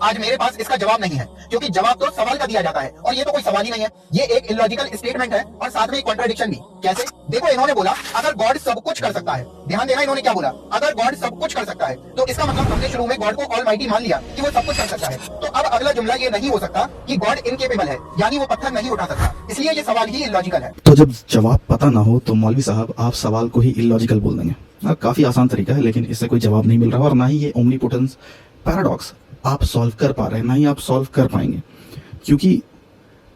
आज मेरे पास इसका जवाब नहीं है, क्योंकि जवाब तो सवाल का दिया जाता है और ये तो कोई सवाल ही नहीं है। ये एक इलॉजिकल स्टेटमेंट है और साथ में एक कॉन्ट्रडिक्शन भी। कैसे? देखो, इन्होंने बोला अगर गॉड सब कुछ कर सकता है। ध्यान देना, इन्होंने क्या बोला? अगर गॉड सब कुछ कर सकता है, तो इसका मतलब हमने शुरू में गॉड को ऑलमाइटी मान लिया कि वो सब कुछ कर सकता है। तो अब अगला जुमला ये नहीं हो सकता कि गॉड इनकेपेबल है, यानी वो पत्थर नहीं उठा सकता। इसलिए ये सवाल ही इलॉजिकल है। तो जब जवाब पता ना हो तो मौलवी साहब आप सवाल को ही इलॉजिकल बोल देंगे। काफी आसान तरीका है, लेकिन इससे कोई जवाब नहीं मिल रहा और ना ही ये ओमनीपोटेंस पैराडॉक्स आप सॉल्व कर पा रहे हैं, ना ही आप सॉल्व कर पाएंगे। क्योंकि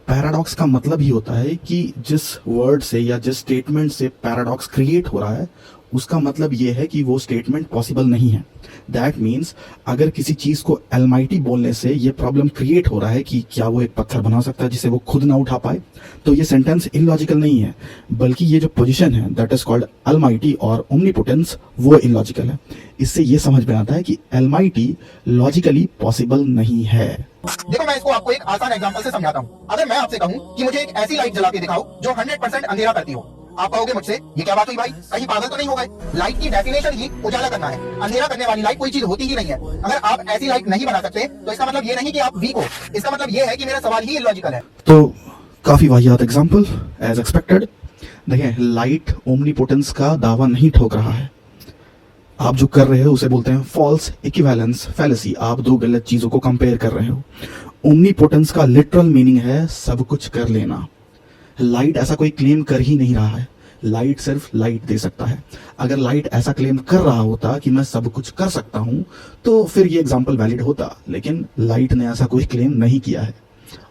पैराडॉक्स का मतलब ही होता है कि जिस वर्ड से या जिस स्टेटमेंट से पैराडॉक्स क्रिएट हो रहा है उसका मतलब ये है कि वो स्टेटमेंट पॉसिबल नहीं है। दैट मीन्स अगर किसी चीज को अलमाइटी बोलने से ये प्रॉब्लम क्रिएट हो रहा है कि क्या वो एक पत्थर बना सकता है जिसे वो खुद ना उठा पाए, तो ये सेंटेंस इलॉजिकल नहीं है, बल्कि ये जो पोजीशन है दैट इज कॉल्ड अलमाइटी और ओमनीपोटेंस, वो इलॉजिकल है। इससे ये समझ में आता है कि अलमाइटी लॉजिकली पॉसिबल नहीं है। देखो, मैं इसको आपको एक आसान एग्जांपल से समझाता हूँ। अगर मैं आपसे कहूँ कि मुझे एक ऐसी लाइट जला के दिखाओ जो 100% अंधेरा करती हो, आप कहोगे मुझसे ये क्या बात हुई भाई, कहीं पागल तो नहीं हो गए? लाइट की डेफिनेशन ही उजाला करना है, अंधेरा करने वाली लाइट कोई चीज होती ही नहीं है। अगर आप ऐसी लाइट नहीं बना सकते तो इसका मतलब ये नहीं कि आप वीक हो, इसका मतलब ये है कि मेरा सवाल ही इलॉजिकल है। तो काफी वाहियात एग्जांपल एज एक्सपेक्टेड। देखें, लाइट ओमनीपोटेंस का दावा नहीं ठोक रहा है। आप जो कर रहे हो उसे बोलते हैं फॉल्स इक्विवेलेंस फैलेसी। आप दो गलत चीजों को कंपेयर कर रहे हो। ओमनीपोटेंस का लिटरल मीनिंग है सब कुछ कर लेना। लाइट ऐसा कोई क्लेम कर ही नहीं रहा है। लाइट सिर्फ लाइट दे सकता है। अगर लाइट ऐसा क्लेम कर रहा होता कि मैं सब कुछ कर सकता हूं तो फिर ये एग्जांपल वैलिड होता, लेकिन लाइट ने ऐसा कोई क्लेम नहीं किया है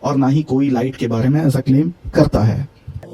और ना ही कोई लाइट के बारे में ऐसा क्लेम करता है।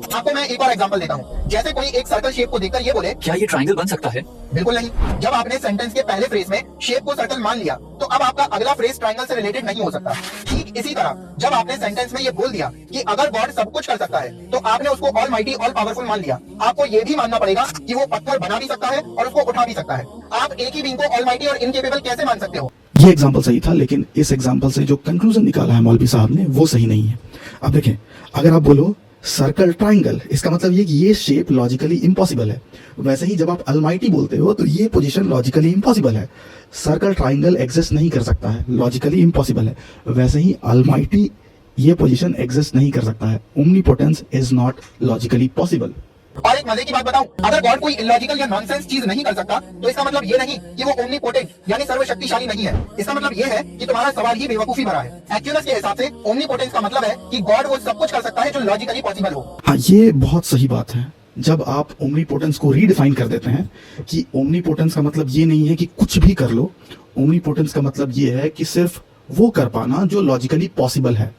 आपको मैं एक और एग्जांपल देता हूँ। जैसे कोई एक सर्कल शेप को देखकर ये बोले क्या ये ट्रायंगल बन सकता है? बिल्कुल नहीं। जब आपने सेंटेंस के पहले फ्रेज में शेप को सर्कल मान लिया तो अब आपका अगला फ्रेज ट्रायंगल से रिलेटेड नहीं हो सकता। ठीक इसी तरह जब आपने सेंटेंस में ये बोल दिया कि अगर गॉड सब कुछ कर सकता है तो आपने उसको ऑलमाइटी ऑल पावरफुल मान लिया। आपको ये भी मानना पड़ेगा कि वो पत्थर बना भी सकता है और उसको उठा भी सकता है। आप एक ही बीइंग को ऑलमाइटी और इनकेपेबल कैसे मान सकते हो? ये एग्जाम्पल सही था, लेकिन इस एग्जाम्पल से जो कंक्लूजन निकाला है मौलवी साहब ने वो सही नहीं है। अब देखें, अगर आप बोलो सर्कल ट्राइंगल, इसका मतलब ये कि ये शेप लॉजिकली इम्पॉसिबल है। वैसे ही जब आप अलमाइटी बोलते हो तो ये पोजीशन लॉजिकली इम्पॉसिबल है। सर्कल ट्राइंगल एग्जिस्ट नहीं कर सकता है, लॉजिकली इम्पॉसिबल है। वैसे ही अलमाइटी ये पोजीशन एग्जिस्ट नहीं कर सकता है। Omnipotence is not logically possible. और एक मजे की बात बताऊं, अगर गॉड कोई इलॉजिकल या नॉनसेंस चीज नहीं कर सकता तो इसका मतलब ये नहीं कि वो ओमनीपोटेंट यानी सर्वशक्तिशाली नहीं है। इसका मतलब ये है कि तुम्हारा सवाल ही बेवकूफी भरा है। एक्चुअली के हिसाब से ओमनीपोटेंस का मतलब है कि गॉड वो सब कुछ कर सकता है जो लॉजिकली पॉसिबल हो। हाँ, ये बहुत सही बात है। जब आप ओमनीपोटेंस को रीडिफाइन कर देते हैं कि ओमनीपोटेंस का मतलब ये नहीं है कि कुछ भी कर लो, ओमनीपोटेंस का मतलब ये है कि सिर्फ वो कर पाना जो लॉजिकली पॉसिबल है।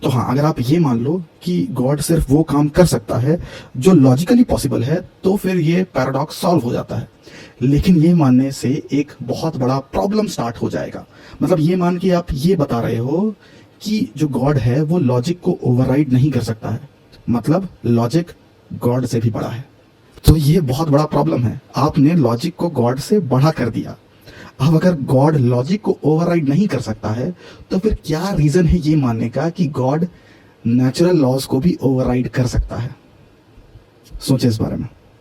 तो हाँ, अगर आप ये मान लो कि गॉड सिर्फ वो काम कर सकता है जो लॉजिकली पॉसिबल है तो फिर ये पैराडॉक्स सॉल्व हो जाता है। लेकिन ये मानने से एक बहुत बड़ा प्रॉब्लम स्टार्ट हो जाएगा। मतलब ये मान के आप ये बता रहे हो कि जो गॉड है वो लॉजिक को ओवरराइड नहीं कर सकता है, मतलब लॉजिक गॉड से भी बड़ा है। तो ये बहुत बड़ा प्रॉब्लम है। आपने लॉजिक को गॉड से बड़ा कर दिया। अब अगर गॉड लॉजिक को ओवरराइड नहीं कर सकता है तो फिर क्या रीजन है ये मानने का कि गॉड नेचुरल लॉज को भी ओवरराइड कर सकता है? सोचे इस बारे में।